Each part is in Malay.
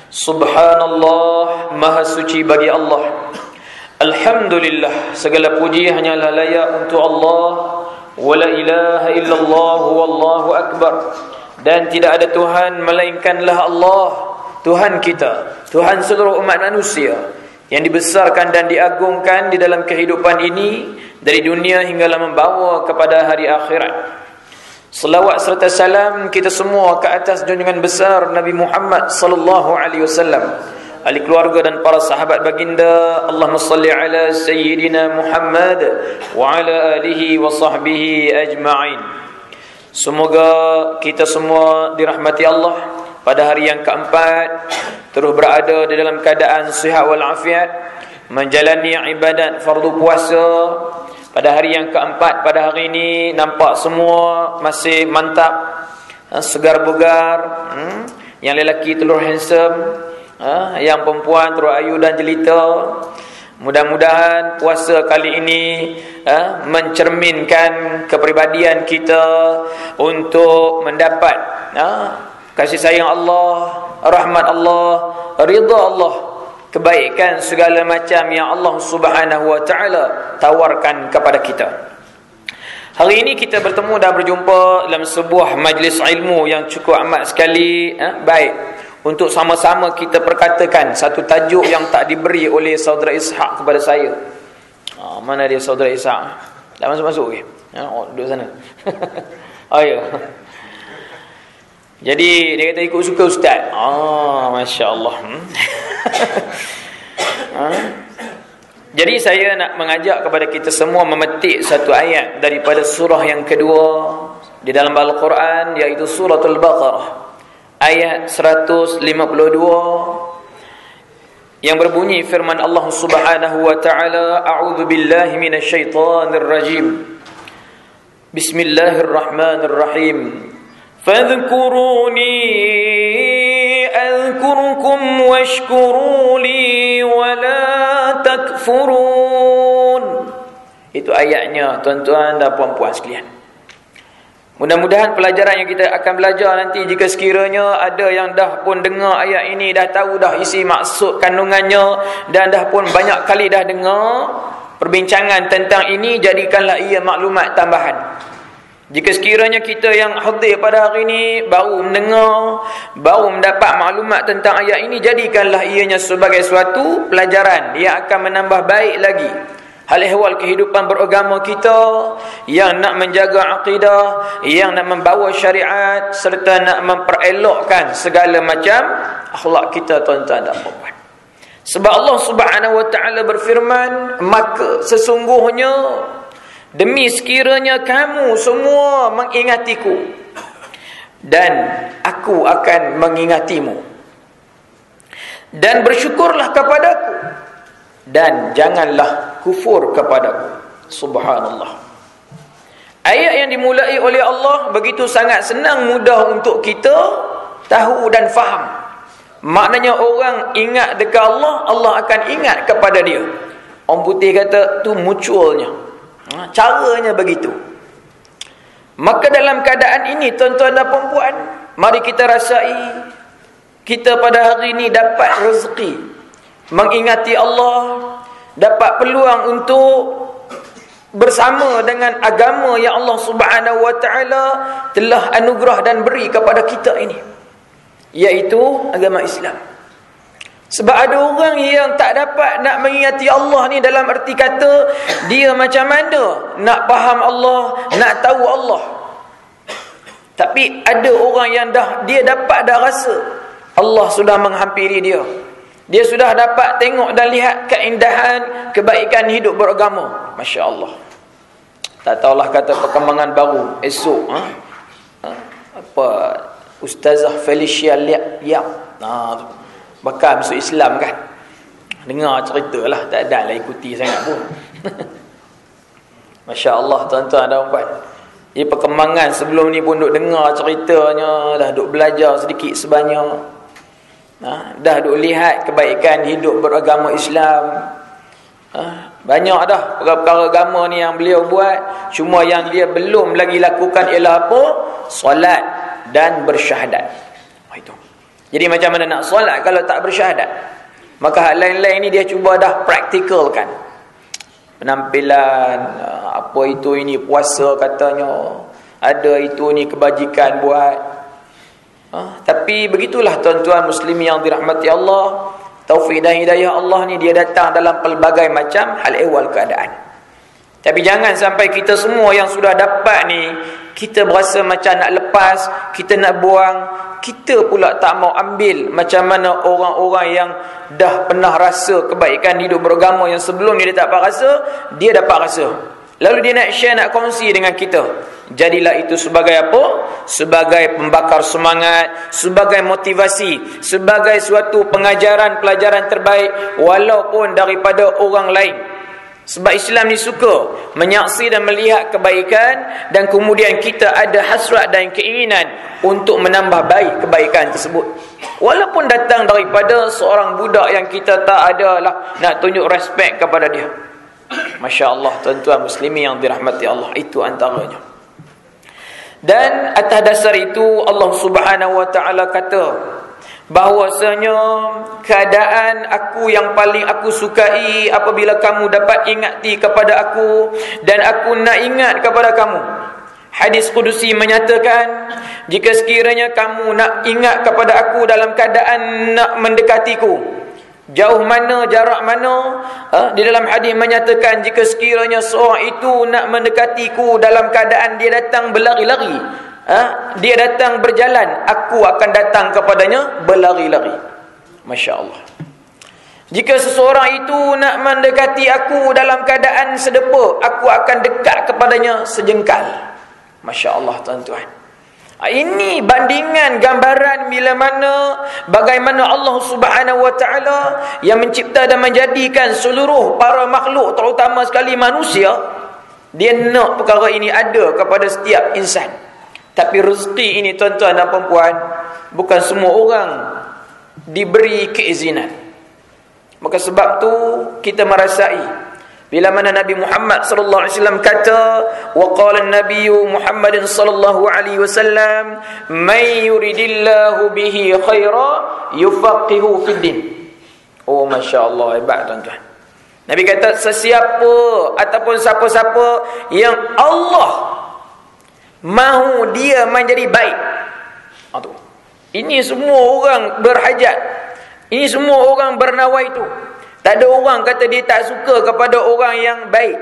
Subhanallah, maha suci bagi Allah. Alhamdulillah, segala puji hanyalah layak untuk Allah. Wala ilaha illallah wallahu akbar. Dan tidak ada Tuhan melainkanlah Allah, Tuhan kita, Tuhan seluruh umat manusia, yang dibesarkan dan diagungkan di dalam kehidupan ini, dari dunia hinggalah membawa kepada hari akhirat. Selawat serta salam kita semua ke atas junjungan besar Nabi Muhammad sallallahu alaihi wasallam, ahli keluarga dan para sahabat baginda. Allahumma salli ala sayyidina Muhammad wa ala alihi wa sahbihi ajma'in. Semoga kita semua dirahmati Allah pada hari yang keempat, terus berada di dalam keadaan sihat wal afiat, menjalani ibadat fardu puasa. Pada hari yang keempat, pada hari ini nampak semua masih mantap, segar bugar. Yang lelaki telur handsome, yang perempuan telur ayu dan jelita. Mudah-mudahan puasa kali ini mencerminkan kepribadian kita untuk mendapat kasih sayang Allah, rahmat Allah, ridha Allah, kebaikan segala macam yang Allah Subhanahu wa taala tawarkan kepada kita. Hari ini kita bertemu dan berjumpa dalam sebuah majlis ilmu yang cukup amat sekali baik untuk sama-sama kita perkatakan satu tajuk yang tak diberi oleh saudara Ishak kepada saya. Mana dia saudara Ishak? Tak masuk-masuk ke? Duduk sana. Oh ya. Jadi dia kata ikut suka ustaz. Masya-Allah. Jadi saya nak mengajak kepada kita semua memetik satu ayat daripada surah yang kedua di dalam Al-Quran, iaitu suratul Baqarah, ayat 152, yang berbunyi firman Allah Subhanahu wa taala, a'udzu billahi minasyaitonir rajim. Bismillahirrahmanirrahim. Fadhkuruni adhkurkum washkuru li wala takfurun. Itu ayatnya, tuan-tuan dan puan-puan sekalian. Mudah-mudahan pelajaran yang kita akan belajar nanti, jika sekiranya ada yang dah pun dengar ayat ini, dah tahu dah isi maksud kandungannya, dan dah pun banyak kali dah dengar perbincangan tentang ini, jadikanlah ia maklumat tambahan. Jika sekiranya kita yang hadir pada hari ini baru mendengar, baru mendapat maklumat tentang ayat ini, jadikanlah ianya sebagai suatu pelajaran yang akan menambah baik lagi hal ehwal kehidupan beragama kita, yang nak menjaga akidah, yang nak membawa syariat, serta nak memperelokkan segala macam akhlak kita, tuan-tuan dan puan-puan. Sebab Allah Subhanahu wa taala berfirman, maka sesungguhnya demi sekiranya kamu semua mengingatiku, dan aku akan mengingatimu, dan bersyukurlah kepadaku, dan janganlah kufur kepadaku. Subhanallah. Ayat yang dimulai oleh Allah begitu sangat senang, mudah untuk kita tahu dan faham. Maknanya orang ingat dekat Allah, Allah akan ingat kepada dia. Orang putih kata tu mutualnya, caranya begitu. Maka dalam keadaan ini, tuan-tuan dan puan-puan, mari kita rasai kita pada hari ini dapat rezeki mengingati Allah, dapat peluang untuk bersama dengan agama yang Allah Subhanahu wa taala telah anugerah dan beri kepada kita ini, iaitu agama Islam. Sebab ada orang yang tak dapat nak mengingati Allah ni dalam erti kata dia macam mana nak faham Allah, nak tahu Allah. Tapi ada orang yang dia dapat dah rasa Allah sudah menghampiri dia. Dia sudah dapat tengok dan lihat keindahan, kebaikan hidup beragama. Masya Allah. Tak tahulah kata perkembangan baru esok. Apa Ustazah Felicia Liap. Bakal masuk Islam kan. Dengar cerita lah, tak ada lah ikuti sangat pun. Masya Allah, tuan-tuan dan puan. Ini perkembangan sebelum ni pun duk dengar ceritanya, dah duk belajar sedikit sebanyak. Dah duk lihat kebaikan hidup beragama Islam. Banyak dah perkara agama ni yang beliau buat. Cuma yang dia belum lagi lakukan ialah apa? Solat dan bersyahadat. Itu. Jadi macam mana nak solat kalau tak bersyahadat? Maka hal lain-lain ni dia cuba dah praktikalkan. Penampilan, apa itu ini puasa katanya, ada itu ni kebajikan buat. Tapi begitulah tuan-tuan muslimin yang dirahmati Allah. Taufik dan hidayah Allah ni dia datang dalam pelbagai macam hal ehwal keadaan. Tapi jangan sampai kita semua yang sudah dapat ni, kita berasa macam nak lepas, kita nak buang, kita pula tak mau ambil. Macam mana orang-orang yang dah pernah rasa kebaikan hidup beragama yang sebelum ni dia tak dapat rasa, dia dapat rasa. Lalu dia nak share, nak kongsi dengan kita. Jadilah itu sebagai apa? Sebagai pembakar semangat, sebagai motivasi, sebagai suatu pengajaran, pelajaran terbaik walaupun daripada orang lain. Sebab Islam ni suka menyaksi dan melihat kebaikan, dan kemudian kita ada hasrat dan keinginan untuk menambah baik kebaikan tersebut. Walaupun datang daripada seorang budak yang kita tak ada lah nak tunjuk respect kepada dia. Masya Allah tuan-tuan muslimin yang dirahmati Allah, itu antaranya. Dan atas dasar itu Allah Subhanahu wa taala kata bahwasanya keadaan aku yang paling aku sukai apabila kamu dapat ingati kepada aku dan aku nak ingat kepada kamu. Hadis Qudusi menyatakan, jika sekiranya kamu nak ingat kepada aku dalam keadaan nak mendekatiku, jauh mana, jarak mana, di dalam hadis menyatakan jika sekiranya seorang itu nak mendekatiku dalam keadaan dia datang berlari-lari, dia datang berjalan, aku akan datang kepadanya berlari-lari. Masya Allah. Jika seseorang itu nak mendekati aku dalam keadaan sedepa, aku akan dekat kepadanya sejengkal. Masya Allah tuan-tuan. Ini bandingan gambaran bila mana bagaimana Allah Subhanahu wa taala yang mencipta dan menjadikan seluruh para makhluk, terutama sekali manusia, dia nak perkara ini ada kepada setiap insan. Tapi rezeki ini tuan-tuan dan puan-puan, bukan semua orang diberi keizinan. Maka sebab tu kita merasai bila mana Nabi Muhammad sallallahu alaihi wasallam kata, wa qala an-nabiy Muhammadin sallallahu alaihi wasallam, may yuridillahu bihi khaira yufaqihu fid din. Oh masya-Allah, hebat tuan-tuan. Nabi kata sesiapa ataupun siapa-siapa yang Allah mahu dia menjadi baik. Ini semua orang berhajat. Ini semua orang bernawai itu. Tak ada orang kata dia tak suka kepada orang yang baik.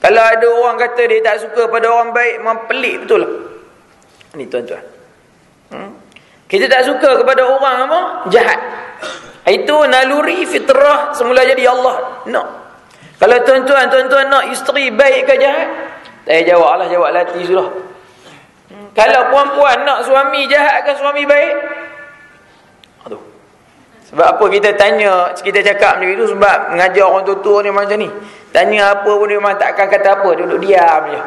Kalau ada orang kata dia tak suka pada orang baik, memang pelik betul lah. Ini tuan-tuan. Kita tak suka kepada orang apa? Jahat. Itu naluri fitrah semula jadi Allah. No. Kalau tuan-tuan nak isteri baik ke jahat? Tak payah jawab lah, jawab lati sudah. Kalau puan-puan nak suami jahat ke suami baik? Aduh. Sebab apa kita tanya, kita cakap macam itu sebab mengajar orang tua-tua ni macam ni. Tanya apa pun dia memang takkan kata apa, duduk diam je.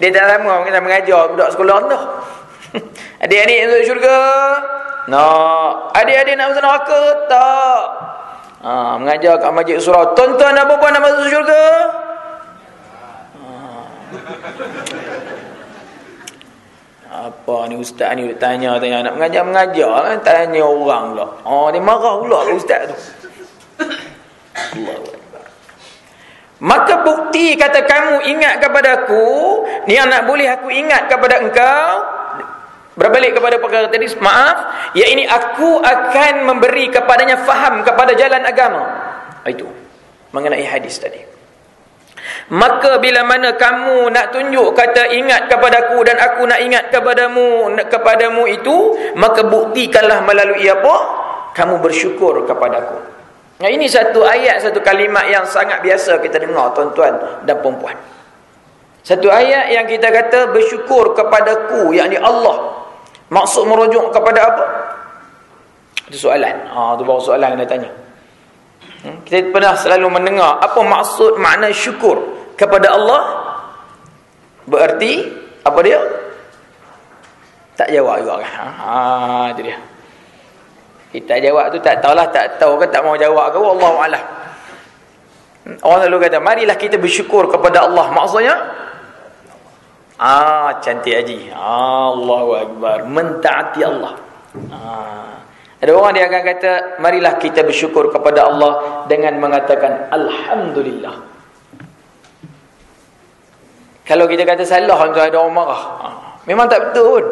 Dia tak lama kita mengajar budak sekolah rendah. Adik-adik nak masuk syurga? Nak. Adik-adik nak masuk neraka? Tak. Mengajar kat masjid surau. Tuan-tuan apa puan nak masuk syurga? Apa ni ustaz ni tanya nak mengajar kan, tanya orang pula. Dia marah pula ustaz tu. Allahu akbar. Maka bukti kata kamu ingat kepada aku, yang nak boleh aku ingat kepada engkau, berbalik kepada perkara tadi, maaf, ya ini aku akan memberi kepadanya faham kepada jalan agama. Itu mengenai hadis tadi. Maka bila mana kamu nak tunjuk kata ingat kepadaku dan aku nak ingat kepadamu itu, maka buktikanlah melalui apa? Kamu bersyukur kepadaku. Nah, ini satu ayat, satu kalimat yang sangat biasa kita dengar tuan-tuan dan puan-puan. Satu ayat yang kita kata bersyukur kepadaku, yakni Allah. Maksud merujuk kepada apa? Itu soalan. Itu baru soalan kena tanya. Kita pernah selalu mendengar apa maksud makna syukur kepada Allah? Berarti apa dia? Tak jawab juga kan? Itu dia. Kita jawab tu tak tahulah, tak tahu ke tak mau jawab ke, wallahu a'lam. Orang selalu kata marilah kita bersyukur kepada Allah. Maksudnya Cantik haji. Allahu Akbar. Mentaati Allah. Ada orang dia akan kata, marilah kita bersyukur kepada Allah dengan mengatakan Alhamdulillah. Kalau kita kata salah, ada orang marah. Memang tak betul pun.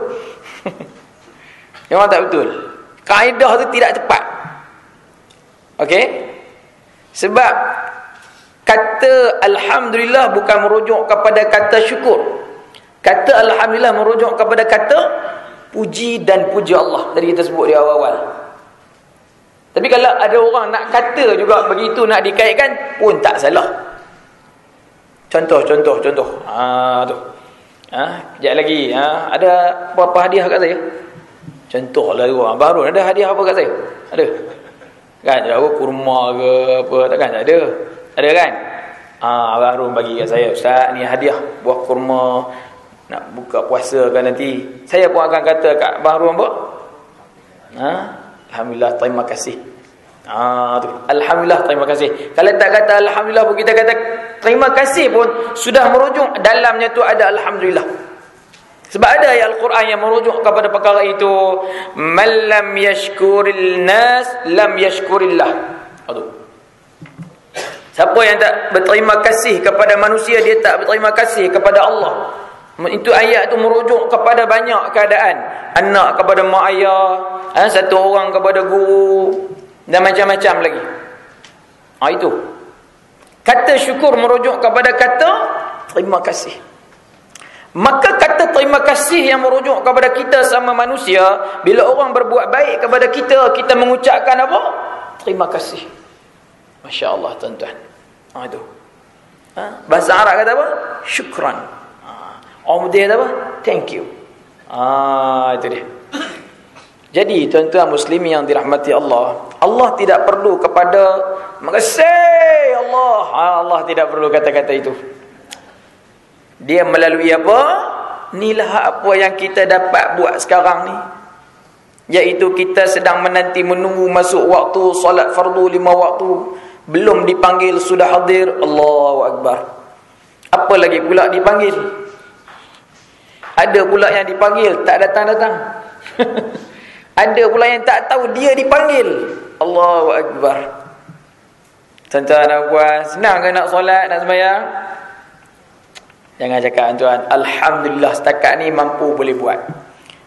Memang tak betul. Kaedah tu tidak tepat. Okey? Sebab kata Alhamdulillah bukan merujuk kepada kata syukur. Kata Alhamdulillah merujuk kepada kata puji dan puja Allah. Tadi kita sebut di awal-awal. Tapi kalau ada orang nak kata juga begitu, nak dikaitkan, pun tak salah. Contoh. Tu. Kejap lagi. Ada apa hadiah kat saya? Contohlah tu. Baru ada hadiah apa kat saya? Ada? Kan? Ada apa? Kurma ke apa? Takkan tak ada? Ada kan? Baru bagi kat saya. Ustaz, ni hadiah buah kurma. Nak buka puasa kan nanti. Saya pun akan kata kat Baru apa? Alhamdulillah, terima kasih. Tu. Alhamdulillah, terima kasih. Kalau tak kata Alhamdulillah pun, kita kata terima kasih pun, sudah merujuk dalamnya tu ada Alhamdulillah. Sebab ada ayat Al-Quran yang merujuk kepada perkara itu. Man lam yashkuril nas, lam yashkurillah. Siapa yang tak berterima kasih kepada manusia, dia tak berterima kasih kepada Allah. Itu ayat tu merujuk kepada banyak keadaan. Anak kepada mak ayah, satu orang kepada guru, dan macam-macam lagi. Itu. Kata syukur merujuk kepada kata terima kasih. Maka kata terima kasih yang merujuk kepada kita sama manusia, bila orang berbuat baik kepada kita, kita mengucapkan apa? Terima kasih. Masya Allah, tuan-tuan. Itu. Bahasa Arab kata apa? Syukran. Orang putih kata apa? Thank you. Itu dia. Jadi tuan-tuan muslimin yang dirahmati Allah, Allah tidak perlu kepada makasih Allah. Allah tidak perlu kata-kata itu. Dia melalui apa? Inilah apa yang kita dapat buat sekarang ni. Iaitu kita sedang menunggu masuk waktu solat fardu 5 waktu. Belum dipanggil sudah hadir. Allahu Akbar. Apa lagi pula dipanggil? Ada pula yang dipanggil tak datang-datang. Ada pula yang tak tahu dia dipanggil. Allahu Akbar. Tuan-tuan dan puan, senang ke nak solat, nak sembahyang? Jangan cakap tuan, Alhamdulillah setakat ni mampu boleh buat.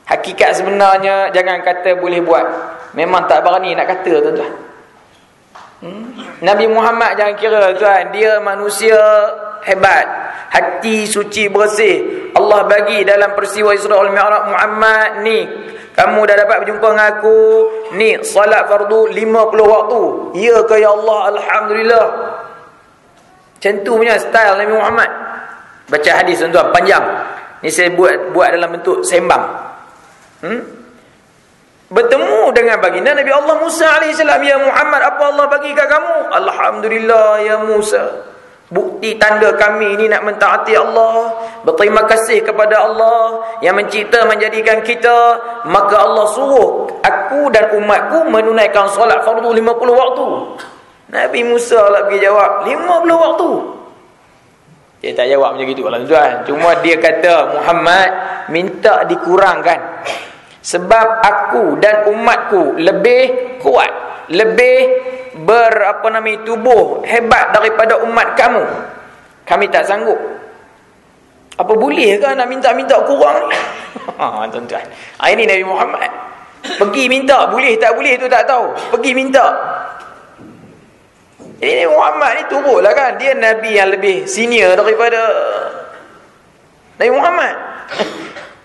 Hakikat sebenarnya jangan kata boleh buat. Memang tak berani nak kata tuan-tuan. Nabi Muhammad jangan kira tuan, dia manusia hebat, hati suci bersih. Allah bagi dalam peristiwa Isra wal Mi'raj, Muhammad ni, kamu dah dapat berjumpa dengan aku, ni salat fardu 50 waktu. Ya ke ya Allah, Alhamdulillah. Macam tu punya style Nabi Muhammad. Baca hadis tuan-tuan, panjang. Ni saya buat dalam bentuk sembang. Bertemu dengan baginda Nabi Allah Musa AS. Ya Muhammad, apa Allah bagi kat kamu? Alhamdulillah ya Musa. Bukti tanda kami ini nak mentaati Allah, berterima kasih kepada Allah yang mencipta menjadikan kita. Maka Allah suruh aku dan umatku menunaikan solat fardu 50 waktu. Nabi Musa lah pergi jawab 50 waktu. Dia tak jawab macam gitu tuan. Cuma dia kata, Muhammad, minta dikurangkan. Sebab aku dan umatku lebih kuat, lebih tubuh hebat daripada umat kamu. Kami tak sanggup. Apa boleh ke nak minta-minta kurang ni? Tuan-tuan. Ini Nabi Muhammad. Pergi minta, boleh tak boleh tu tak tahu. Pergi minta. Ini Muhammad ni turutlah kan. Dia Nabi yang lebih senior daripada Nabi Muhammad.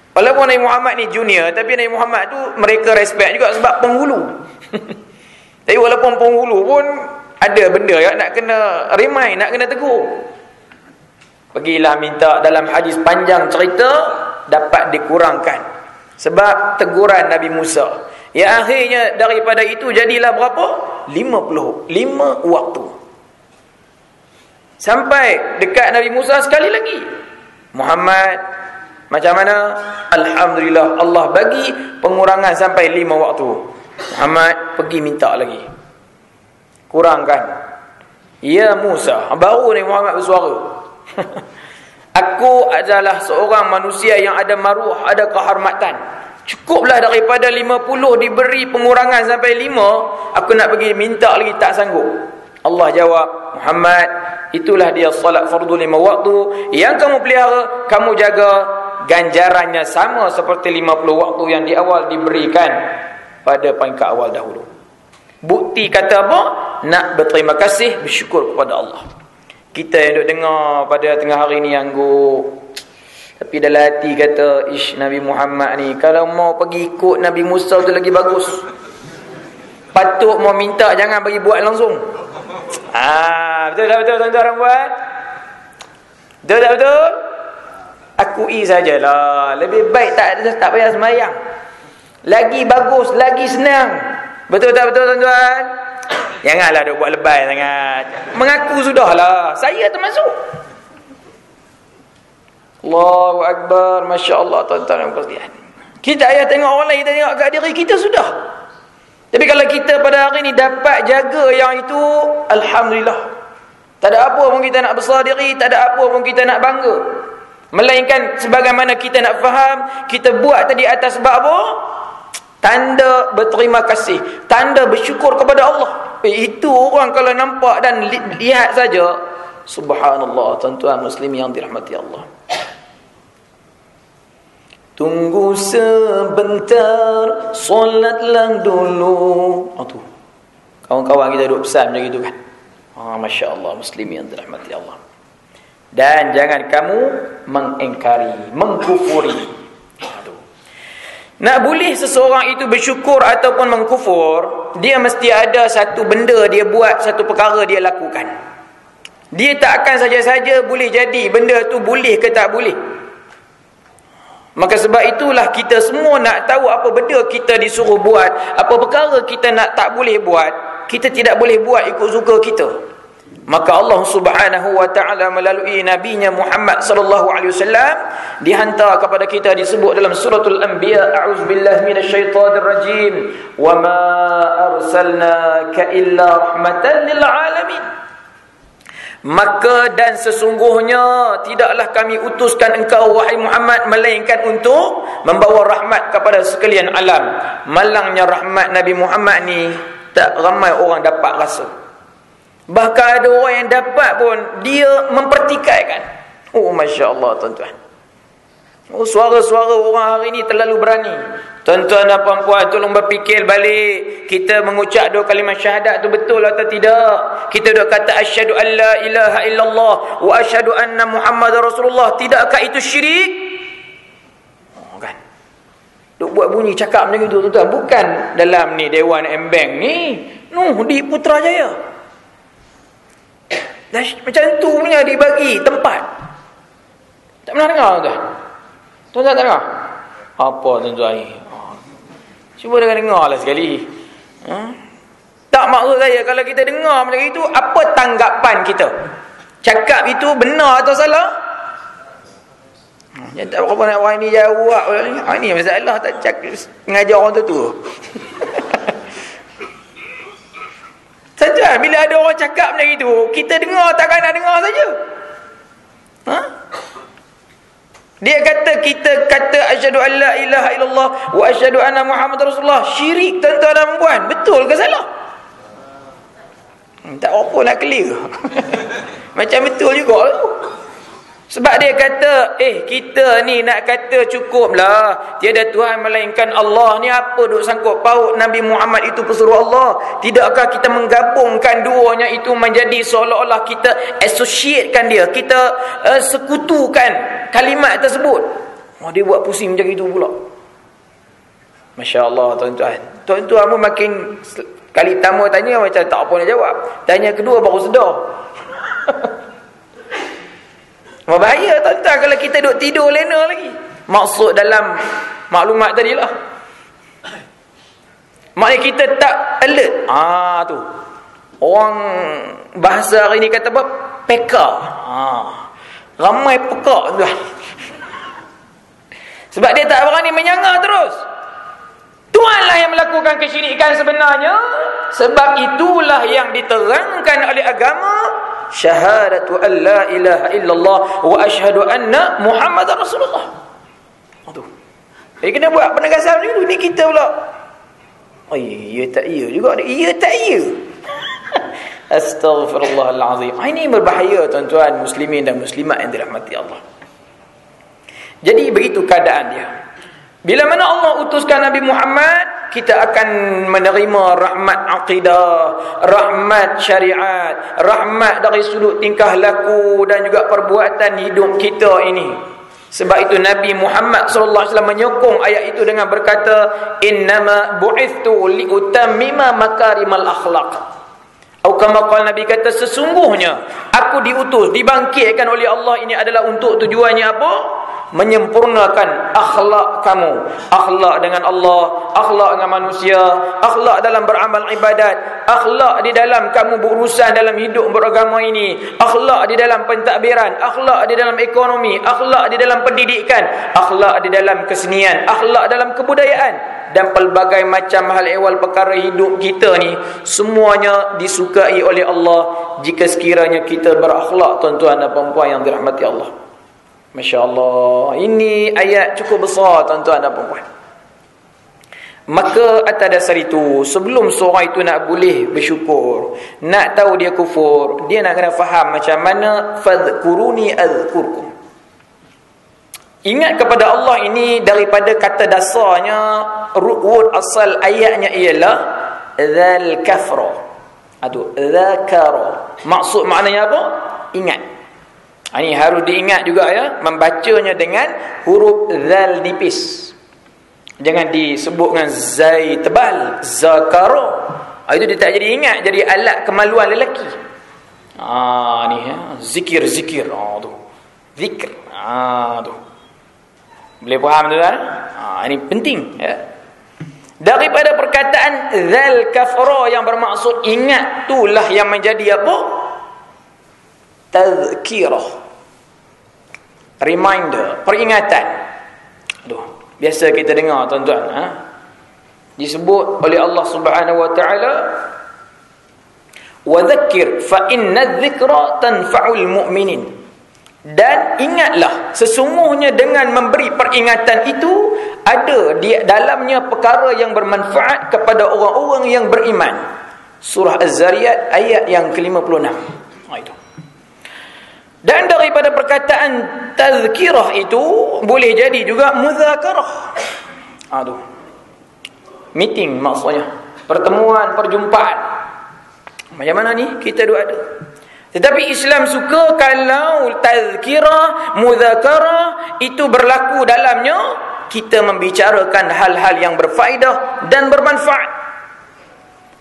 Walaupun Nabi Muhammad ni junior, tapi Nabi Muhammad tu mereka respect juga sebab penghulu. Tapi walaupun penghulu pun ada benda yang nak kena remind, nak kena tegur. Pergilah minta, dalam hadis panjang cerita, dapat dikurangkan. Sebab teguran Nabi Musa. Ya akhirnya daripada itu jadilah berapa? 5 waktu. Sampai dekat Nabi Musa sekali lagi. Muhammad, macam mana? Alhamdulillah Allah bagi pengurangan sampai 5 waktu. Muhammad pergi minta lagi. Kurangkan. Ya Musa. Baru ni Muhammad bersuara. Aku adalah seorang manusia yang ada maruah, ada kehormatan. Cukuplah daripada 50 diberi pengurangan sampai 5, aku nak pergi minta lagi tak sanggup. Allah jawab, Muhammad, itulah dia salat fardu 5 waktu yang kamu pelihara, kamu jaga, ganjarannya sama seperti 50 waktu yang di awal diberikan pada peringkat awal dahulu. Bukti kata apa? Nak berterima kasih, bersyukur kepada Allah. Kita yang duk dengar pada tengah hari ni angguk, tapi dalam hati kata, ish, Nabi Muhammad ni kalau mau pergi ikut Nabi Musa tu lagi bagus. Patut mau minta, jangan bagi buat langsung. Betul tak betul tuan-tuan buat? Betul tak betul? Akui sajalah, lebih baik tak payah sembahyang. Lagi bagus, lagi senang. Betul tak betul tuan-tuan? Janganlah duk buat lebay sangat. Mengaku sudahlah, saya termasuk. Allahu Akbar, Masya Allah tuan-tuan dan sekalian. Kita ayah tengok orang lain, kita tengok kat diri kita sudah. Tapi kalau kita pada hari ni dapat jaga yang itu, alhamdulillah. Tak ada apa pun kita nak besar diri, tak ada apa pun kita nak bangga. Melainkan sebagaimana kita nak faham, kita buat tadi atas sebab apa? Tanda berterima kasih, tanda bersyukur kepada Allah. Itu orang kalau nampak dan lihat saja, subhanallah tuan-tuan muslimin yang dirahmati Allah. Tunggu sebentar, solatlah dulu. Tu kawan-kawan kita duduk pesan macam itu kan. Masya Allah muslimin yang dirahmati Allah. Dan jangan kamu mengingkari, mengkufuri. Nak boleh seseorang itu bersyukur ataupun mengkufur, dia mesti ada satu benda dia buat, satu perkara dia lakukan. Dia tak akan saja-saja boleh jadi benda tu boleh ke tak boleh. Maka sebab itulah kita semua nak tahu apa benda kita disuruh buat, apa perkara kita nak tak boleh buat. Kita tidak boleh buat ikut suka kita. Maka Allah Subhanahu wa taala melalui nabinya Muhammad sallallahu alaihi wasallam dihantar kepada kita, disebut dalam suratul Anbiya, a'udzubillahi minasyaitonir rajim, wa ma arsalnaka illa rahmatan lil alamin. Maka dan sesungguhnya tidaklah kami utuskan engkau wahai Muhammad melainkan untuk membawa rahmat kepada sekalian alam. Malangnya rahmat Nabi Muhammad ni tak ramai orang dapat rasa. Bahkan ada orang yang dapat pun dia mempertikaikan. Oh Masya Allah tuan-tuan. Oh, suara-suara orang hari ni terlalu berani. Tuan-tuan dan puan-puan, tolong berfikir balik. Kita mengucap dua kalimah syahadat tu betul atau tidak? Kita duk kata asyhadu an la ilaha illallah wa asyhadu anna Muhammadar Rasulullah. Tidakkah itu syirik? Kan? Duk buat bunyi cakap macam itu tuan-tuan. Bukan dalam ni Dewan M-Bank ni. Di Putrajaya. Dan macam tu punya dibagi tempat. Tak pernah dengar tuan? Tuan-tuan tak dengar? Apa tuan-tuan ni? Cuba dengar lah sekali. Tak, maksud saya kalau kita dengar macam itu, apa tanggapan kita? Cakap itu benar atau salah? Tak berapa nak orang ni jawab. Ini masalah tak cakap mengajar orang tu. Saja bila ada orang cakap macam itu, kita dengar takkan nak dengar saja. Dia kata, kita kata asyhadu an la ilaha illallah wa asyhadu anna Muhammadar Rasulullah. Syirik tuan-tuan dan puan. Betul ke salah? Tak apa nak clear. Macam betul juga tu. Sebab dia kata, kita ni nak kata cukuplah, tiada Tuhan melainkan Allah. Ni apa duk sangkut paut Nabi Muhammad itu pesuruh Allah? Tidakkah kita menggabungkan duanya itu menjadi seolah-olah kita associatekan dia, kita sekutukan kalimat tersebut? Dia buat pusing macam itu pula. Masya Allah tuan-tuan. Tuan-tuan pun makin kali pertama tanya macam tak apa nak jawab. Tanya kedua baru sedar. Bahaya tuan-tuan kalau kita duk tidur lena lagi. Maksud dalam maklumat tadilah, maknanya kita tak alert. Tu orang bahasa hari ni kata apa? Peka. Ramai pekak tuan. Sebab dia tak berani menyangah terus. Tuhanlah yang melakukan kesyirikan sebenarnya. Sebab itulah yang diterangkan oleh agama. syahadatu an la ilaha illallah wa asyhadu anna Muhammadar Rasulullah. Aduh. Kena buat penegasan dulu ni kita pula. Oh, ya tak ya juga. Ya tak ya. Astaghfirullahalazim. Ini berbahaya tuan-tuan muslimin dan muslimat yang dirahmati Allah. Jadi begitu keadaan dia. Bila mana Allah utuskan Nabi Muhammad, kita akan menerima rahmat akidah, rahmat syariat, rahmat dari sudut tingkah laku dan juga perbuatan hidup kita ini. Sebab itu Nabi Muhammad sallallahu alaihi wasallam menyokong ayat itu dengan berkata, innama bu'ithtu liutammima makarimal akhlaq. Atau kama qala Nabi kata, sesungguhnya aku diutus, dibangkitkan oleh Allah ini adalah untuk tujuannya apa? Menyempurnakan akhlak kamu, akhlak dengan Allah, akhlak dengan manusia, akhlak dalam beramal ibadat, akhlak di dalam kamu berurusan dalam hidup beragama ini, akhlak di dalam pentadbiran, akhlak di dalam ekonomi, akhlak di dalam pendidikan, akhlak di dalam kesenian, akhlak dalam kebudayaan, dan pelbagai macam hal ehwal perkara hidup kita ni semuanya disukai oleh Allah jika sekiranya kita berakhlak, tuan-tuan dan puan-puan yang dirahmati Allah. Masya Allah, ini ayat cukup besar tuan-tuan dan puan-puan. Maka atas dasar itu, sebelum seorang itu nak boleh bersyukur, nak tahu dia kufur, dia nak kena faham macam mana fadhkuruni azkurkum. Ingat kepada Allah ini daripada kata dasarnya, root word asal ayatnya ialah dzal kafra. Aduh, dzakara. Maksud maknanya apa? Ingat. Ini harus diingat juga ya, membacanya dengan huruf zal nipis. Jangan disebut dengan zai tebal, zakara. Itu dia tak jadi ingat, jadi alat kemaluan lelaki. Ni ya, zikir. Tu. Zikr. Tu. Boleh faham tu kan? Ini penting ya. Daripada perkataan zal kafara yang bermaksud ingat, itulah yang menjadi apa? Tazkirah, reminder, peringatan. Aduh, biasa kita dengar tuan-tuan, disebut oleh Allah Subhanahu wa taala, wa dzakkir fa inna dzikra tanfa'ul mu'minin. Dan ingatlah, sesungguhnya dengan memberi peringatan itu ada di dalamnya perkara yang bermanfaat kepada orang-orang yang beriman. Surah Az-Zariyat ayat yang ke-56. Itu. Dan daripada perkataan tazkirah itu boleh jadi juga muzakarah. Meeting maksudnya, pertemuan, perjumpaan. Macam mana ni? Kita duk ada. Tetapi Islam suka kalau tazkirah, muzakarah itu berlaku dalamnya kita membicarakan hal-hal yang berfaedah dan bermanfaat.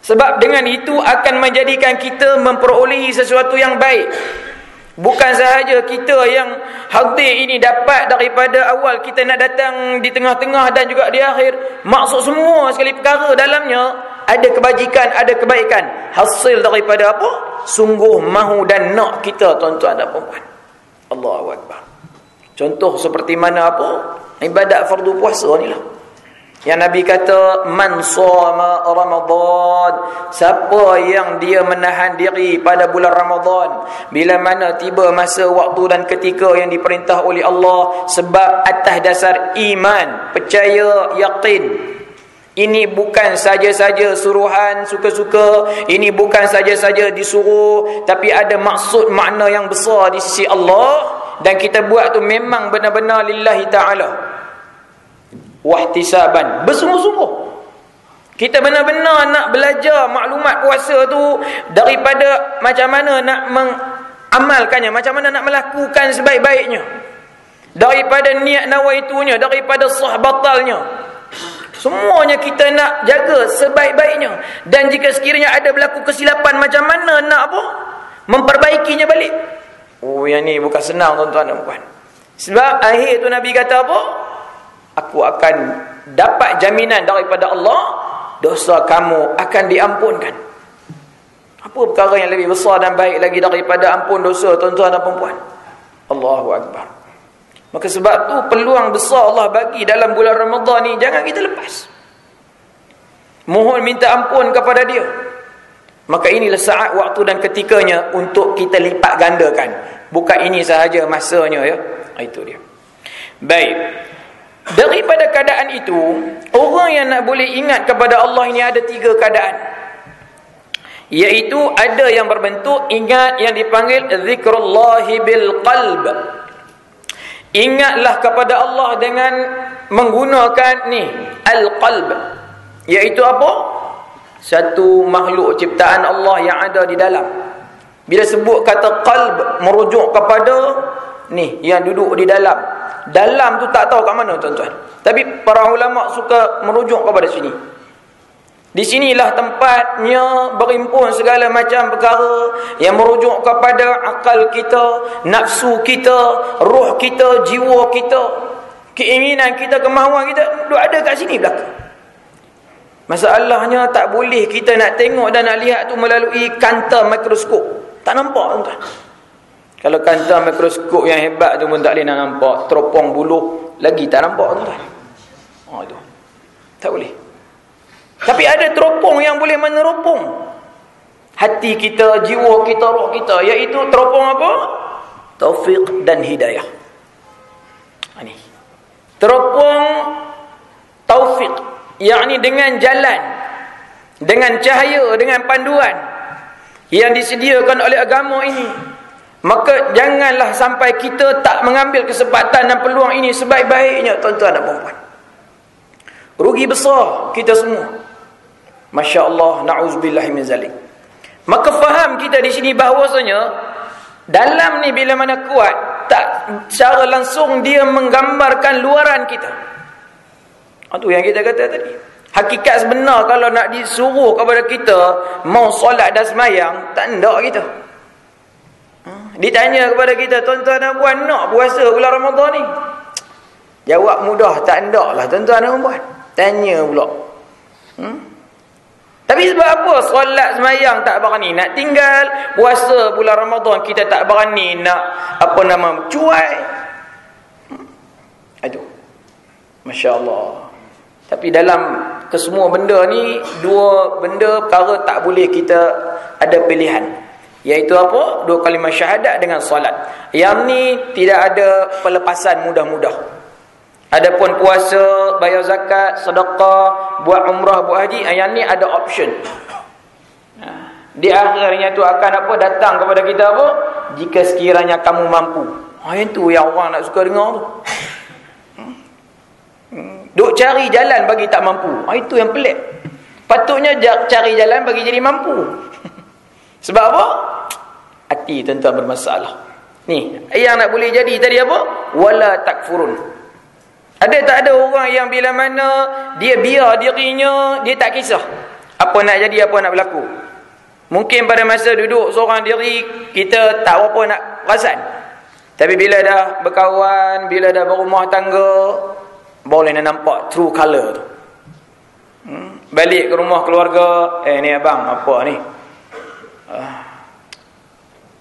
Sebab dengan itu akan menjadikan kita memperolehi sesuatu yang baik. Bukan sahaja kita yang hadir ini dapat daripada awal kita nak datang, di tengah-tengah dan juga di akhir. Maksud semua sekali perkara dalamnya ada kebajikan, ada kebaikan. Hasil daripada apa? Sungguh mahu dan nak kita, tuan-tuan dan puan-puan. Allahu Akbar. Contoh seperti mana apa? Ibadat fardu puasa ni lah. Yang Nabi kata, man shoma Ramadan, siapa yang dia menahan diri pada bulan Ramadan, bila mana tiba masa waktu dan ketika yang diperintah oleh Allah, sebab atas dasar iman, percaya, yakin. Ini bukan saja-saja suruhan suka-suka, ini bukan saja-saja disuruh, tapi ada maksud makna yang besar di sisi Allah, dan kita buat tu memang benar-benar lillahi ta'ala. Wahtisaban, bersungguh-sungguh. Kita benar-benar nak belajar maklumat puasa tu daripada macam mana nak mengamalkannya, macam mana nak melakukan sebaik-baiknya, daripada niat nawaitunya, daripada sah batalnya. Semuanya kita nak jaga sebaik-baiknya. Dan jika sekiranya ada berlaku kesilapan, macam mana nak apa? Memperbaikinya balik. Yang ni bukan senang, tuan-tuan dan puan. Sebab akhir tu Nabi kata apa? Aku akan dapat jaminan daripada Allah, dosa kamu akan diampunkan. Apa perkara yang lebih besar dan baik lagi daripada ampun dosa, tuan-tuan dan puan-puan? Allahu Akbar. Maka sebab tu peluang besar Allah bagi dalam bulan Ramadan ni, jangan kita lepas. Mohon minta ampun kepada dia. Maka inilah saat, waktu dan ketikanya untuk kita lipat gandakan. Bukan ini sahaja masanya, ya. Itu dia. Baik. Daripada keadaan itu, orang yang nak boleh ingat kepada Allah ini ada 3 keadaan. Iaitu ada yang berbentuk ingat yang dipanggil zikrullahi bil qalb. Ingatlah kepada Allah dengan menggunakan ni al-qalb. Iaitu apa? Satu makhluk ciptaan Allah yang ada di dalam. Bila sebut kata qalb, merujuk kepada ni yang duduk di dalam. Dalam tu tak tahu kat mana, tuan-tuan. Tapi para ulama suka merujuk kepada sini. Di sinilah tempatnya berimpun segala macam perkara yang merujuk kepada akal kita, nafsu kita, roh kita, jiwa kita, keinginan kita, kemahuan kita, duk ada kat sini belakang. Masalahnya tak boleh kita nak tengok dan nak lihat tu melalui kanta mikroskop. Tak nampak, tuan-tuan. Kalau kanta mikroskop yang hebat tu pun tak boleh nak nampak. Teropong buluh lagi tak nampak, tuan-tuan. Oh tu. Tak boleh. Tapi ada teropong yang boleh meneropong hati kita, jiwa kita, roh kita. Iaitu teropong apa? Taufik dan hidayah. Ini. Teropong taufik. Yakni dengan jalan, dengan cahaya, dengan panduan yang disediakan oleh agama ini. Maka janganlah sampai kita tak mengambil kesempatan dan peluang ini sebaik-baiknya, tuan-tuan dan puan-puan. Rugi besar kita semua. Masya Allah, na'udzubillahi min zalik. Maka faham kita di sini bahawasanya dalam ni bila mana kuat, tak secara langsung dia menggambarkan luaran kita. Itu yang kita kata tadi. Hakikat sebenar kalau nak disuruh kepada kita mau solat dan semayang, tak nak kita. Ditanya kepada kita, tuan-tuan dan puan, nak puasa bulan Ramadan ni? Jawab mudah, tak nak lah, tuan-tuan dan puan. Tanya pula. Tapi sebab apa solat semayang tak berani nak tinggal, puasa bulan Ramadan kita tak berani nak cuai. Aduh. Masya Allah. Tapi dalam kesemua benda ni, 2 benda perkara tak boleh kita ada pilihan. Iaitu apa? 2 kalimah syahadat dengan solat. Yang ni tidak ada pelepasan mudah-mudah. Adapun puasa, bayar zakat, sedekah, buat umrah, buat haji, yang ni ada option. Di akhirnya tu akan apa? Datang kepada kita apa? Jika sekiranya kamu mampu. Yang tu yang orang nak suka dengar tu. Duk cari jalan bagi tak mampu. Itu yang pelik. Patutnya cari jalan bagi jadi mampu. Sebab apa? Hati tuan-tuan bermasalah. Ni, yang nak boleh jadi tadi apa? Wala takfurun. Ada tak ada orang yang bila mana dia biar dirinya, dia tak kisah apa nak jadi, apa nak berlaku. Mungkin pada masa duduk seorang diri, kita tak apa nak perasan. Tapi bila dah berkawan, bila dah berumah tangga, boleh nak nampak true colour tu. Balik ke rumah keluarga, ni abang apa ni?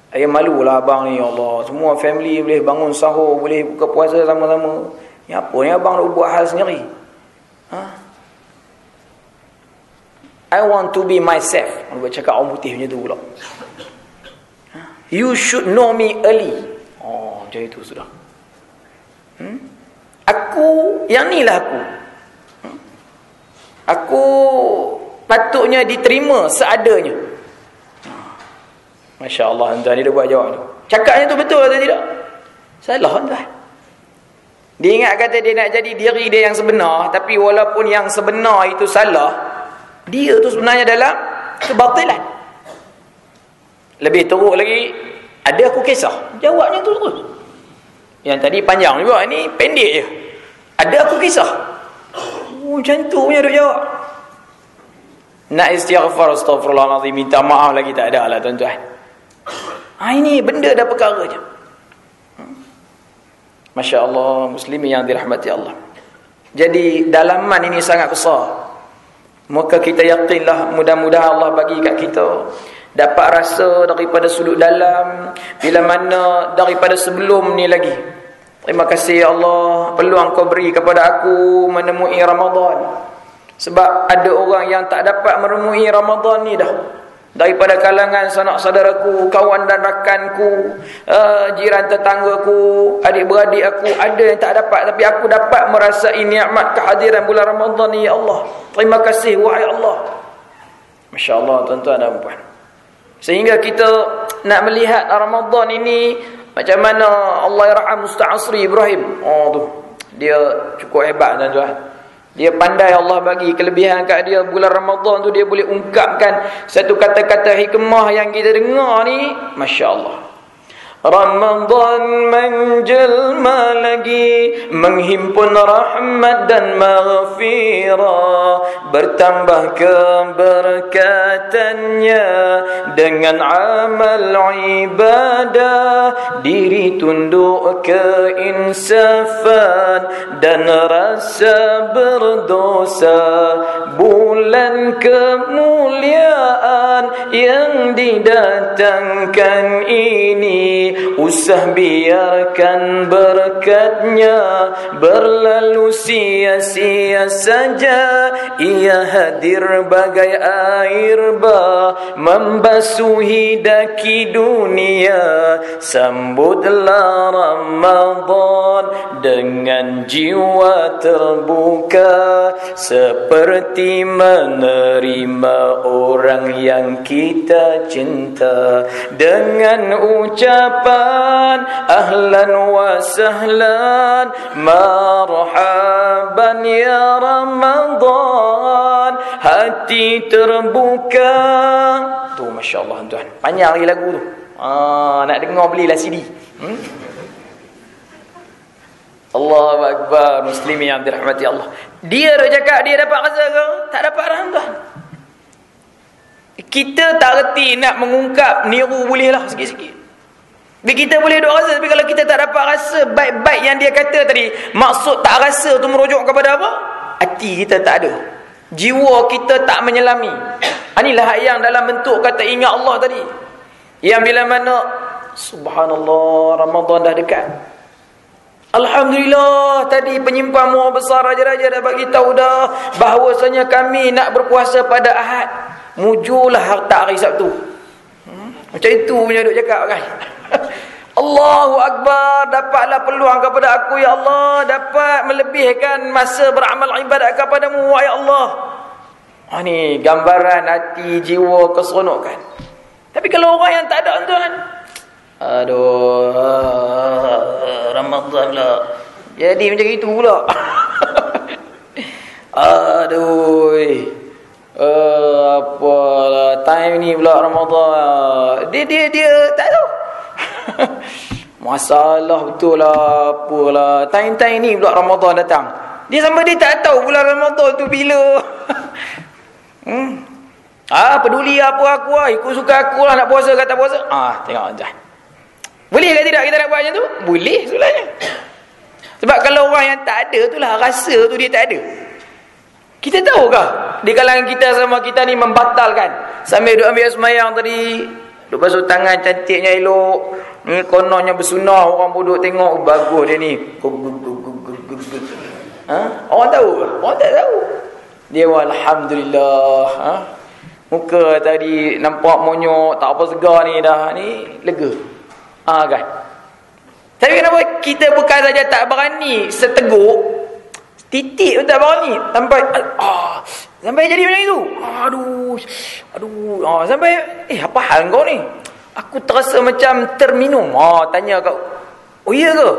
Saya malulah abang ni, ya Allah. Semua family boleh bangun sahur, boleh buka puasa sama-sama. Ni apa ni abang nak buat hal sendiri? I want to be myself. Orang cakap orang putih macam tu pula. You should know me early. Oh, macam itu sudah. Aku, yang ni lah aku. Aku patutnya diterima seadanya. Masya Allah, tuan-tuan, dia dah buat jawab tu. Cakapnya tu betul atau tidak? Salah, tuan. Dia ingat kata dia nak jadi diri dia yang sebenar, tapi walaupun yang sebenar itu salah, dia tu sebenarnya dalam kebatilan. Lebih teruk lagi, ada aku kisah. Jawabnya tu terus. Yang tadi panjang juga, ini pendek je. Ada aku kisah. Macam tu punya duk jawab. Nak istighfar, astaghfirullahaladzim, minta maaf lagi tak ada lah, tuan-tuan. Ini benda dah perkara je. Masya Allah, muslimin yang dirahmati Allah. Jadi dalaman ini sangat besar. Maka kita yakinlah, mudah-mudahan Allah bagi kat kita dapat rasa daripada sudut dalam, bila mana daripada sebelum ni lagi. Terima kasih ya Allah, peluang kau beri kepada aku menemui Ramadan. Sebab ada orang yang tak dapat menemui Ramadan ni dah. daripada kalangan sanak saudaraku, kawan dan rakanku, jiran tetanggaku, adik-beradik aku, ada yang tak dapat, tapi aku dapat merasai nikmat kehadiran bulan Ramadan ni, ya Allah. Terima kasih wahai Allah. Masya-Allah tuan-tuan dan puan. Sehingga kita nak melihat Ramadan ini macam mana Allah yarham Ustaz Asri Ibrahim. Tu dia cukup hebat tuan-tuan. Dia pandai, Allah bagi kelebihan kat dia. Bulan Ramadan tu dia boleh ungkapkan satu kata-kata hikmah yang kita dengar ni, masya-Allah. Ramadan menjelma lagi, menghimpun rahmat dan maghfirah, bertambah keberkatannya dengan amal ibadah, diri tunduk keinsafan dan rasa berdosa. Bulan kemuliaan yang didatangkan ini, usah biarkan berkatnya berlalu sia-sia saja. Ia hadir bagai air bah membasuhi daki dunia. Sambutlah Ramadan dengan jiwa terbuka, seperti menerima orang yang kita cinta, dengan ucapan ahlan wa sahlan marhaban ya Ramadan, hati terbuka. Tu masya-Allah tuan. Panjang lagi lagu tu. Nak dengar belilah CD. Allahu akbar. Muslimin yang dirahmati Allah. Dia dah cakap dia dapat rasa ke? Tak dapat dah tuan. Kita tak reti nak mengungkap, niru bolehlah sikit-sikit. Kita boleh duk rasa, tapi kalau kita tak dapat rasa baik-baik yang dia kata tadi, maksud tak rasa tu merujuk kepada apa? Hati kita tak ada, jiwa kita tak menyelami. Inilah yang dalam bentuk kata ingat Allah tadi, yang bila mana subhanallah Ramadan dah dekat. Alhamdulillah, tadi penyimpan muar besar raja-raja dah bagi tahu dah bahawasanya kami nak berpuasa pada Ahad. Mujulah harta hari Sabtu. Macam itu punya duk cakap kan. Allahu Akbar, dapatlah peluang kepada aku ya Allah, dapat melebihkan masa beramal ibadat kepadamu ya Allah. Ni gambaran hati, jiwa, keseronokan. Tapi kalau orang yang tak ada tuan, aduh, Ramadan lah jadi macam itu pula. Aduh, apalah time ni pula Ramadan. Dia tak tahu. Masalah betul lah, apalah time ni pula Ramadan datang. Dia sampai dia tak tahu bulan Ramadan tu bila. Peduli apa aku lah, ikut suka aku lah, nak puasa ke tak puasa. Tengok aja. Boleh ke tidak kita nak buat macam tu? Boleh sebenarnya. Sebab kalau orang yang tak ada tu lah, rasa tu dia tak ada. Kita tahukah di kalangan kita sama kita ni membatalkan sambil duk ambil semayang tadi, duk basuh tangan cantiknya elok, ni kononnya bersunah, orang pun duk tengok, bagus dia ni. Orang tahu ke? Orang tak tahu. Dia alhamdulillah, muka tadi nampak monyok, tak apa segar ni dah, ni lega. Kan. Tapi kenapa kita bukan saja tak berani seteguk, titik pun tak berani, sampai jadi macam itu. Aduh, sampai apa hal kau ni? Aku terasa macam terminum. Tanya kau, oh iya ke?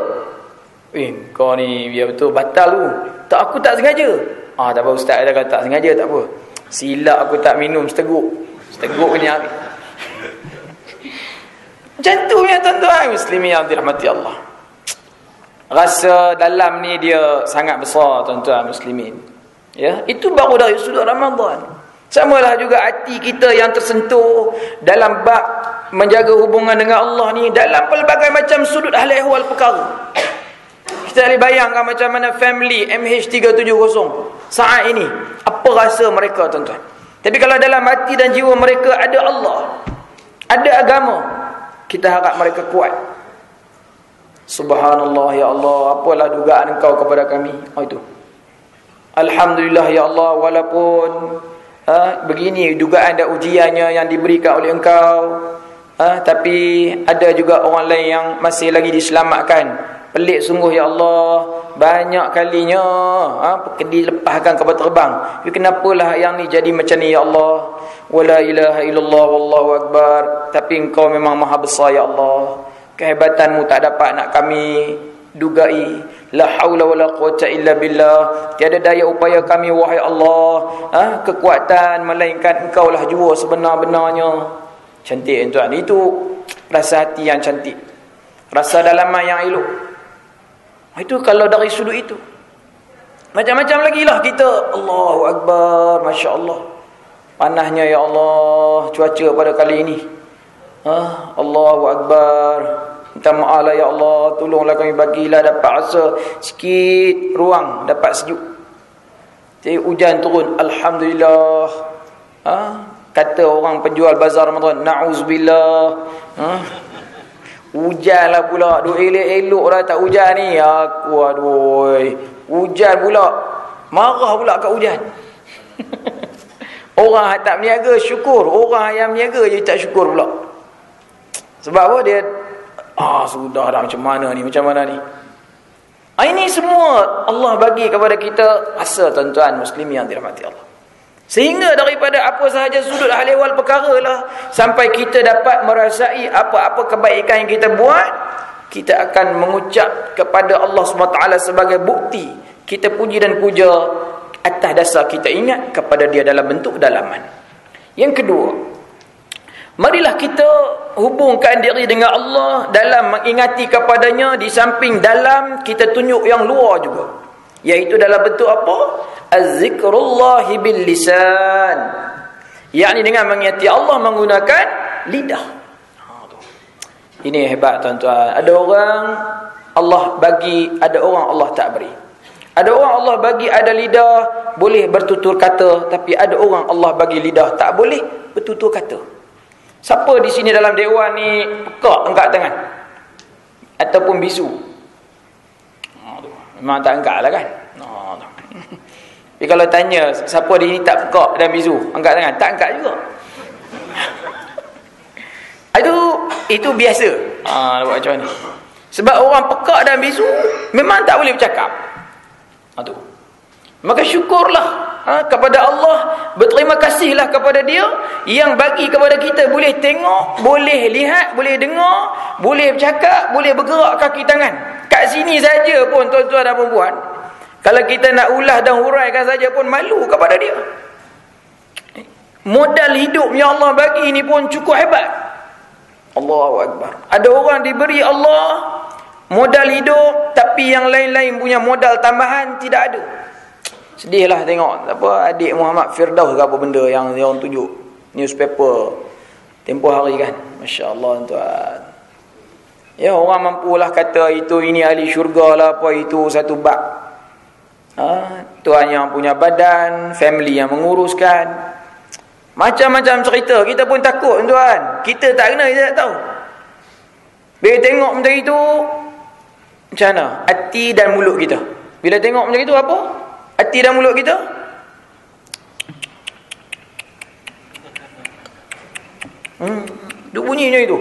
Kau ni biar betul batal tu. Tak, aku tak sengaja. Tak apa, ustaz dah kata tak sengaja, tak apa. Silap aku tak minum seteguk kena habis. Macam tu ya tuan-tuan muslimin yang dirahmati Allah. Rasa dalam ni dia sangat besar tuan-tuan muslimin. Ya, itu baru dari sudut Ramadan. Samalah juga hati kita yang tersentuh dalam bab menjaga hubungan dengan Allah ni dalam pelbagai macam sudut hal ehwal perkara. Kita boleh bayangkan macam mana family MH370 saat ini, apa rasa mereka tuan-tuan. Tapi kalau dalam hati dan jiwa mereka ada Allah, ada agama, kita harap mereka kuat. Subhanallah ya Allah, apalah dugaan engkau kepada kami. Itu Alhamdulillah ya Allah, walaupun begini dugaan dan ujiannya yang diberikan oleh engkau, tapi ada juga orang lain yang masih lagi diselamatkan. Pelik sungguh ya Allah, banyak kalinya dilepaskan kapal terbang, tapi kenapalah yang ni jadi macam ni ya Allah. Wala ilaha illallah wallahu akbar. Tapi engkau memang maha besar ya Allah, kehebatanmu tak dapat nak kami dugai. La haula wala quwata illa billah. Tiada daya upaya kami wahai Allah, kekuatan melainkan engkau lah jua sebenar-benarnya. Cantik tuan, itu rasa hati yang cantik, rasa dalaman yang elok. Itu kalau dari sudut itu. Macam-macam lagi lah kita. Allahu Akbar, Masya Allah. Panasnya ya Allah cuaca pada kali ini. Allahu Akbar. Minta maaf lah ya Allah, tolonglah kami bagilah dapat rasa sikit ruang, dapat sejuk. Jadi hujan turun, Alhamdulillah. Kata orang penjual bazar Ramadan, na'uzubillah. Hujan lah pula. Duk elok-elok dah tak hujan ni. Aku aduh. Hujan pula. Marah pula kat hujan. Orang yang tak berniaga syukur. Orang yang berniaga je tak syukur pula. Sebab apa dia? Sudah dah macam mana ni? Ini semua Allah bagi kepada kita rasa tuan-tuan muslimin yang dirahmati Allah. Sehingga daripada apa sahaja sudut hal ehwal perkara lah, sampai kita dapat merasai apa-apa kebaikan yang kita buat, kita akan mengucap kepada Allah SWT sebagai bukti kita puji dan puja atas dasar kita ingat kepada dia dalam bentuk dalaman. Yang kedua, marilah kita hubungkan diri dengan Allah dalam mengingati kepadanya, di samping dalam kita tunjuk yang luar juga, iaitu dalam bentuk apa? Az-zikrullahi bil lisan, yakni dengan mengingati Allah menggunakan lidah. Ini hebat tuan-tuan. Ada orang Allah bagi, ada orang Allah tak beri. Ada orang Allah bagi ada lidah boleh bertutur kata, tapi ada orang Allah bagi lidah tak boleh bertutur kata. Siapa di sini dalam dewan ni pekak angkat tangan ataupun bisu? Memang tak angkat lah kan? Tapi kalau tanya siapa di sini tak pekak dan bisu, angkat tangan? Tak angkat juga. Itu biasa. Buat macam mana? Sebab orang pekak dan bisu memang tak boleh bercakap. Maka syukurlah kepada Allah, berterima kasihlah kepada dia yang bagi kepada kita boleh tengok, boleh lihat, boleh dengar, boleh bercakap, boleh bergerak kaki tangan. Kat sini saja pun tuan-tuan dan puan-puan, kalau kita nak ulas dan huraikan saja pun malu kepada dia. Modal hidup yang Allah bagi ni pun cukup hebat. Allahu Akbar. Ada orang diberi Allah modal hidup, tapi yang lain-lain punya modal tambahan tidak ada. Sedihlah tengok apa adik Muhammad Firdaus ke apa benda yang dia orang tunjuk newspaper tempoh hari kan. Masya-Allah tuan. Ya, orang mampulah kata itu ini ahli syurga lah apa itu satu bab. Tuan yang punya badan, family yang menguruskan. Macam-macam cerita, kita pun takut tuan. Kita tak kena, kita tak tahu. Bila tengok macam itu, macam mana? Hati dan mulut kita. Bila tengok macam itu apa? Hati dan mulut kita. Duk bunyi macam itu.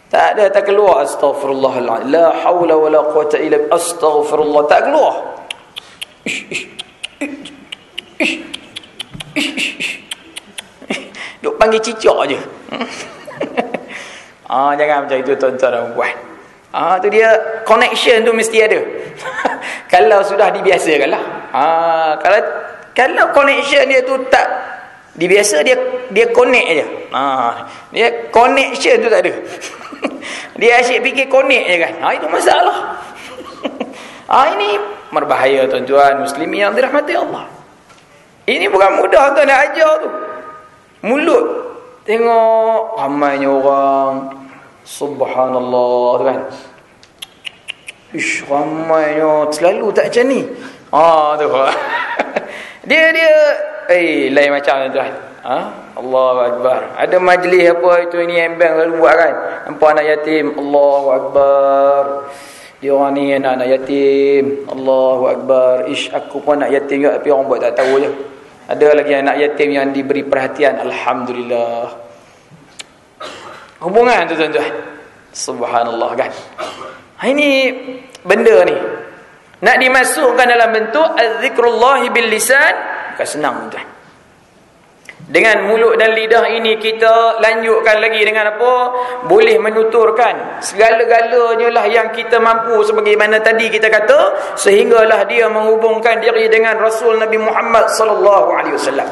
Tak ada, tak keluar. Astaghfirullahaladzim. La hawla wa la quwata illa billah. Astaghfirullah. Tak keluar. Duk panggil cicak je. Jangan macam itu tuan-tuan dan puan. Tu dia connection tu mesti ada. Kalau sudah dibiasakan lah. Kalau connection dia tu tak dibiasa, dia connect je. Dia connection tu tak ada. Dia asyik fikir connect je kan. Itu masalah. Ini berbahaya tuan-tuan muslimin yang dirahmati Allah. Ini bukan mudah tuan nak ajar tu. Mulut. Tengok ramainya orang. Subhanallah tu kan. Ramainya. Selalu tak macam ni. Tu. Dia lain macam tuan. Allahu Akbar. Ada majlis apa itu ini embang lalu buat kan. Nampak anak yatim. Allahu Akbar. Dia orang ni anak yatim. Allahu Akbar. Aku pun anak yatim juga, tapi orang buat tak tahu je. Ada lagi anak yatim yang diberi perhatian. Alhamdulillah. Hubungan tu tuan-tuan. Subhanallah kan. Ini benda ni nak dimasukkan dalam bentuk az-zikrullah bil lisan, bukan senang tuan. Dengan mulut dan lidah ini kita lanjutkan lagi dengan apa? Boleh menuturkan segala-galanya lah yang kita mampu, sebagaimana tadi kita kata, sehinggalah dia menghubungkan diri dengan Rasul Nabi Muhammad sallallahu alaihi wasallam.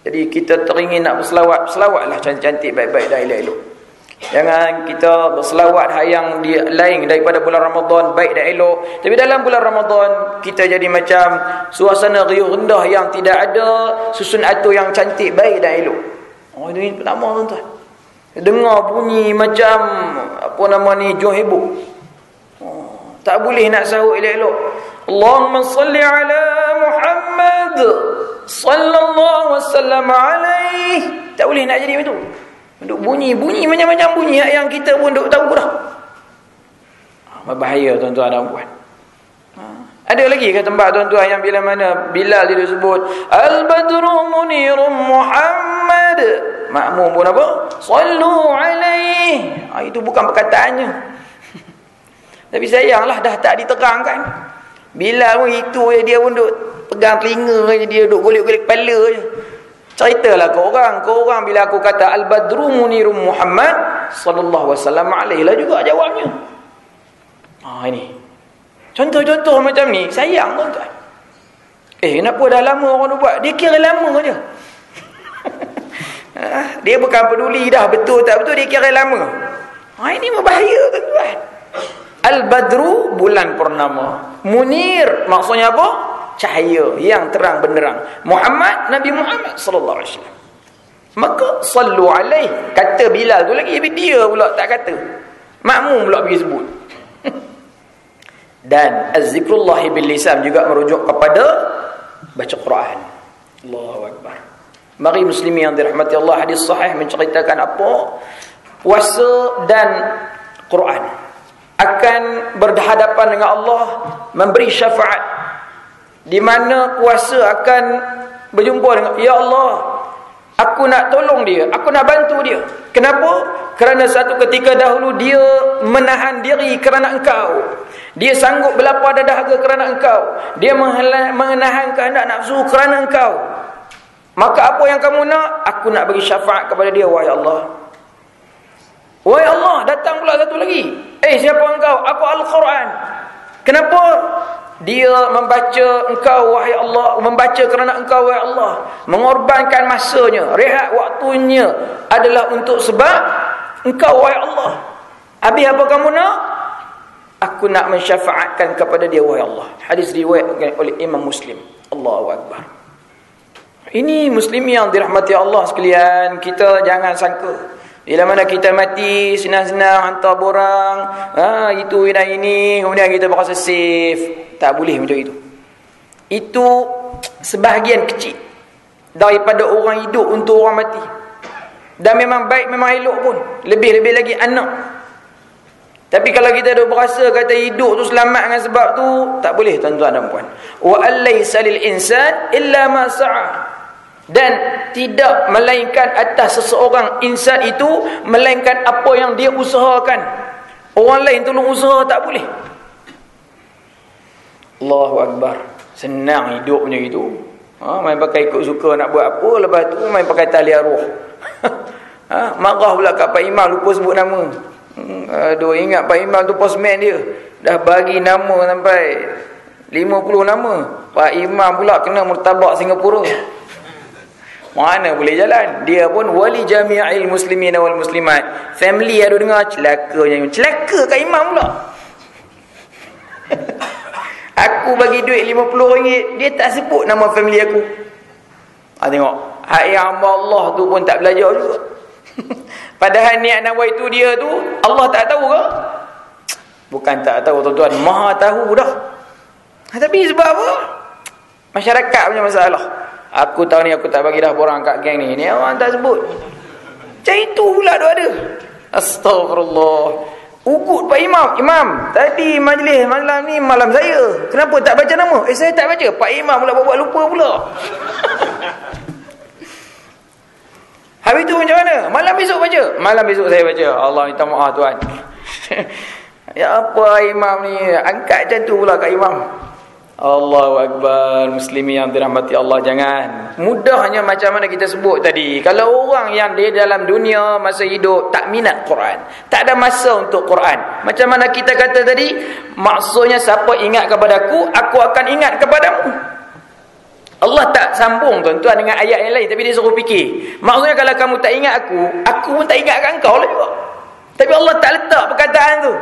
Jadi kita teringin nak berselawat, selawatlah cantik-cantik, baik-baik dan elok-elok. Jangan kita berselawat yang dia lain daripada bulan Ramadan, baik dan elok. Tapi dalam bulan Ramadan kita jadi macam suasana riuh rendah yang tidak ada susun atur yang cantik, baik dan elok. Oh, ini pertama tuan-tuan. Dengar bunyi macam apa nama ni, johebo. Oh, tak boleh nak sahut elok-elok. Allahumma salli ala Muhammad sallallahu wasallam alaihi. Tak boleh nak jadi macam tu. Duk bunyi macam-macam bunyi yang kita pun duk tahu dah. Berbahaya tuan-tuan dan puan. Ada lagi ke tempat tuan-tuan yang bila mana Bilal dia sebut Al-Badru Munirum Muhammad, makmum pun apa? Sallu alaihi. Itu bukan perkataannya. Tapi sayanglah dah tak diterangkan. Bilal pun itu dia pun duk pegang telinga je, dia duk golek-golek kepala je. Ceritalah ke orang bila aku kata Al-Badru Munirum Muhammad sallallahu wasallam alaihi lah juga jawabnya. Ini contoh-contoh macam ni sayang tuan-tuan. Kenapa dah lama orang buat? Dia kira lama je. Dia bukan peduli dah betul tak betul, dia kira lama. Ini berbahaya tuan-tuan. Al-Badru bulan purnama, Munir maksudnya apa? Cahaya yang terang benderang. Muhammad, Nabi Muhammad sallallahu alaihi wasallam. Maka sallu alaihi, kata Bilal tu lagi, tapi dia pula tak kata. Makmum pula pergi sebut. Dan az-zikrullah bil lisan juga merujuk kepada baca Quran. Allahu akbar. Mari muslimin yang dirahmati Allah, hadis sahih menceritakan apa? Puasa dan Quran akan berhadapan dengan Allah, memberi syafaat, di mana puasa akan berjumpa dengan, ya Allah, aku nak tolong dia, aku nak bantu dia. Kenapa? Kerana satu ketika dahulu dia menahan diri kerana engkau, dia sanggup berlapar dahaga kerana engkau, dia menahan kehendak nafsu kerana engkau. Maka apa yang kamu nak? Aku nak bagi syafaat kepada dia, wahai Allah. Wahai Allah, datang pula satu lagi. Siapa engkau? Aku Al-Quran. Kenapa? Dia membaca engkau, wahai Allah, membaca kerana engkau, wahai Allah, mengorbankan masanya, rehat waktunya adalah untuk sebab engkau, wahai Allah. Habis apa kamu nak? Aku nak mensyafaatkan kepada dia, wahai Allah. Hadis riwayat oleh Imam Muslim. Allahu akbar. Ini muslim yang dirahmati Allah sekalian, kita jangan sangka bila mana kita mati senang-senang hantar borang, itu dan ini, kemudian kita berasa safe. Tak boleh macam itu. Itu sebahagian kecil daripada orang hidup untuk orang mati. Dan memang baik, memang elok pun. Lebih-lebih lagi anak. Tapi kalau kita dah berasa kata hidup tu selamat dengan sebab tu, tak boleh tuan-tuan dan puan. Wa alaysa lil insan illa ma sa'a. Dan tidak melainkan atas seseorang insan itu melainkan apa yang dia usahakan. Orang lain tolong usaha tak boleh. Allahu akbar. Senang hidup macam itu. Main pakai ikut suka nak buat apa, lepas tu main pakai tali arwah. Marah pula kat Pak Imam, lupa sebut nama. Aduh, ingat Pak Imam tu postman dia, dah bagi nama sampai 50 nama. Pak Imam pula kena murtabak Singapura. Mana boleh jalan. Dia pun wali jami'il muslimin wal muslimat. Family ada dengar celakanya. Celaka kat imam pula. Aku bagi duit RM50, dia tak sebut nama family aku. Tengok, hak yang hamba Allah tu pun tak belajar juga. Padahal niat nawai tu dia tu Allah tak tahu ke? Bukan tak tahu tuan-tuan, Maha tahu dah. Tapi sebab apa? Masyarakat punya masalah. Aku tahu ni, aku tak bagi dah borang kat geng ni. Ni orang tak sebut. Macam itu pula tu ada. Astagfirullah. Ugut Pak Imam. Imam, tadi majlis malam ni malam saya. Kenapa tak baca nama? Saya tak baca. Pak Imam pula buat lupa pula. Habis tu macam mana? Malam besok baca. Malam besok saya baca. Allah minta maaf tuan. Ya apa Imam ni? Angkat macam tu pula kat Imam. Allahu Akbar. Muslimin yang dirahmati Allah, jangan mudahnya macam mana kita sebut tadi. Kalau orang yang dia dalam dunia masa hidup tak minat Quran, tak ada masa untuk Quran, macam mana kita kata tadi, maksudnya siapa ingat kepadaku, aku akan ingat kepadamu. Allah tak sambung tuan-tuan dengan ayat yang lain, tapi dia suruh fikir. Maksudnya kalau kamu tak ingat aku pun tak ingatkan kau lah juga. Tapi Allah tak letak perkataan tu.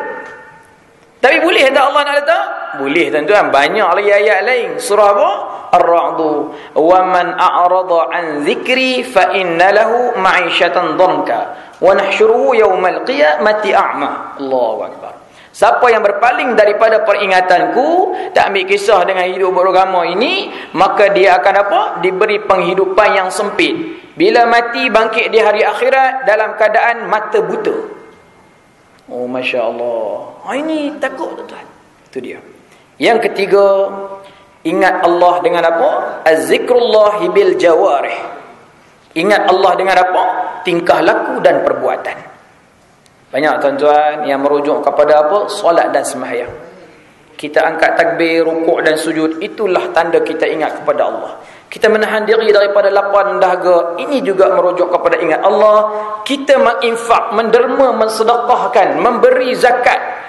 Tapi boleh tak Allah nak letak? Boleh tuan-tuan. Banyak lagi ayat lain. Surah apa? Ar-Ra'du. Wa man a'rada an zikri fa inna lahu ma'isyatan dhanka wa nahsyuruhu yawmal qiyamati a'ma. Allahu Akbar. Siapa yang berpaling daripada peringatanku, tak ambil kisah dengan hidup beragama ini, maka dia akan apa? Diberi penghidupan yang sempit. Bila mati, bangkit di hari akhirat dalam keadaan mata buta. Oh, Masya Allah. Ini takut tuan-tuan. Itu dia. Yang ketiga, ingat Allah dengan apa? Az-zikrullahi bil jawarih. Ingat Allah dengan apa? Tingkah laku dan perbuatan. Banyak tuan-tuan yang merujuk kepada apa? Solat dan sembahyang. Kita angkat takbir, rukuk dan sujud. Itulah tanda kita ingat kepada Allah. Kita menahan diri daripada lapar dan dahaga. Ini juga merujuk kepada ingat Allah. Kita menginfak, menderma, mensedekahkan, memberi zakat.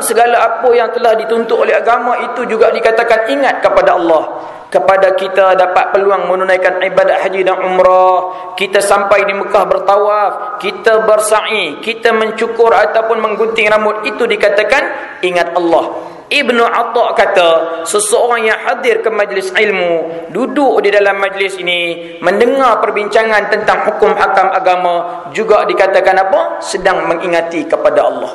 Segala apa yang telah dituntut oleh agama itu juga dikatakan ingat kepada Allah. Kepada kita dapat peluang menunaikan ibadat haji dan umrah. Kita sampai di Mekah bertawaf. Kita bersa'i. Kita mencukur ataupun menggunting rambut. Itu dikatakan ingat Allah. Ibnu Atha kata, seseorang yang hadir ke majlis ilmu, duduk di dalam majlis ini, mendengar perbincangan tentang hukum hakam agama, juga dikatakan apa? Sedang mengingati kepada Allah.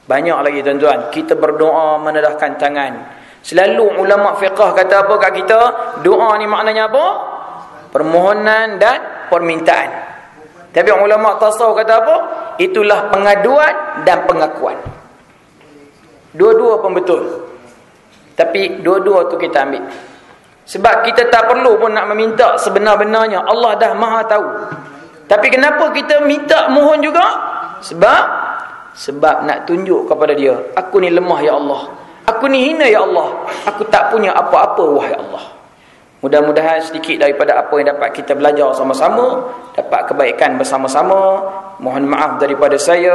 Banyak lagi tuan-tuan, kita berdoa menedahkan tangan. Selalu ulama fiqh kata apa kat kita? Doa ni maknanya apa? Permohonan dan permintaan. Tapi ulama tasawuf kata apa? Itulah pengaduan dan pengakuan. Dua-dua pun betul. Tapi dua-dua tu kita ambil. Sebab kita tak perlu pun nak meminta sebenar-benarnya. Allah dah maha tahu. Tapi kenapa kita minta mohon juga? Sebab nak tunjuk kepada dia, aku ni lemah ya Allah. Aku ni hina ya Allah. Aku tak punya apa-apa wahai Allah. Mudah-mudahan sedikit daripada apa yang dapat kita belajar sama-sama, dapat kebaikan bersama-sama. Mohon maaf daripada saya.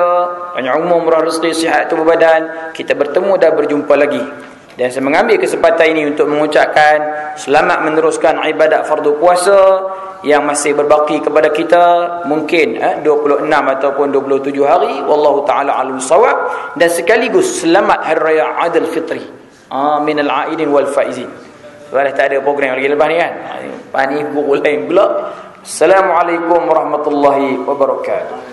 Panjang umur, murah rezeki, sihat tubuh badan. Kita bertemu dan berjumpa lagi. Dan saya mengambil kesempatan ini untuk mengucapkan selamat meneruskan ibadat fardu puasa yang masih berbaki kepada kita. Mungkin 26 ataupun 27 hari. Wallahu ta'ala alim sawab. Dan sekaligus selamat Hari Raya Aidil Fitri. Minal aidin wal faizin. Sebab tak ada program lagi lepas ni kan. Lepas ni buku lain pula. Assalamualaikum warahmatullahi wabarakatuh.